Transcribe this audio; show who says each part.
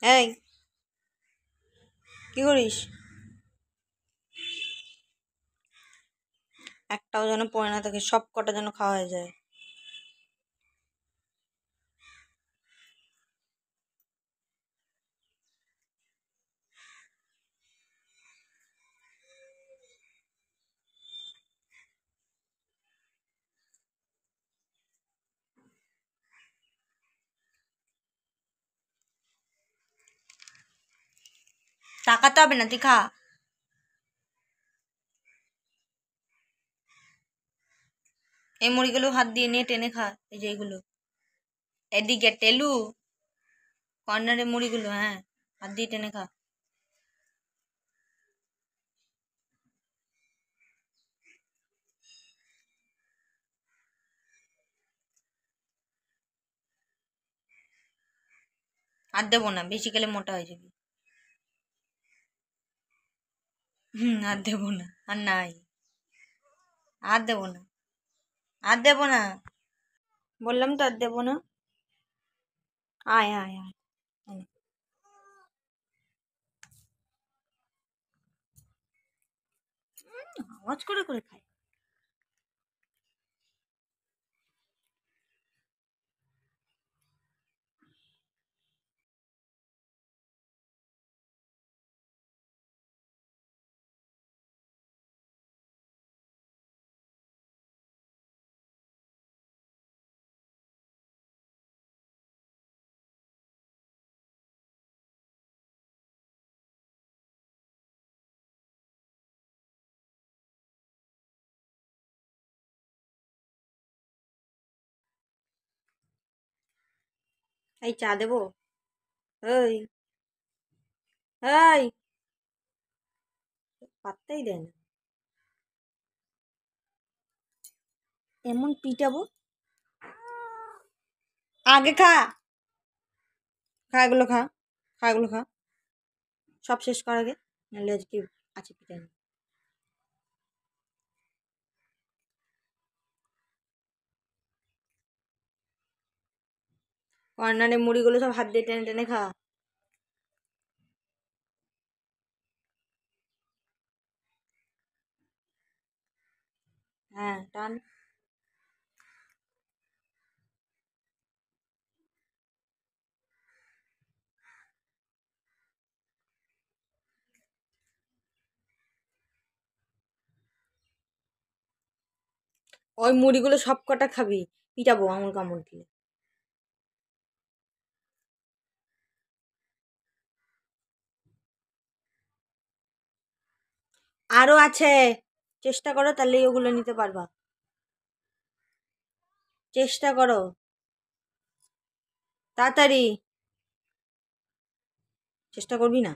Speaker 1: এই কি করিস? একটাও যেন পড়ে না থাকে, সব কটা যেন খাওয়া হয়ে যায়। তাকাতে হবে না, তুই খা। এই মুড়িগুলো হাত দিয়ে নিয়ে টেনে খা, এই যে এইগুলো। এদিকে টেলু, কর্নারে মুড়িগুলো, হ্যাঁ, হাত দিয়ে টেনে খা। আর দেবো না, বেশি খেলে মোটা হয়ে যাবি। আর দেবো না, আর নাই, আর দেবো না, আর দেবো না, বললাম তো আর দেবো না। আয় আয় আয়, আয়। আওয়াজ করে করে খায়। এই চা দেবো? এই এই, পাত্তাই দেয় না। এমন পিটাবো। আগে খা, খা এগুলো, খা, খা এগুলো, খা, সব শেষ কর আগে, নাহলে আজকে আছে পিটানি। কর্নারে মুড়িগুলো সব হাত দিয়ে টেনে টেনে খা। হ্যাঁ, টান। ওই মুড়িগুলো সব কটা খাবি, পিটাবো আঙুল কামড় দিয়ে। আরো আছে, চেষ্টা করো তাহলেই ওগুলো নিতে পারবা। চেষ্টা করো, তাড়াতাড়ি চেষ্টা করবি না?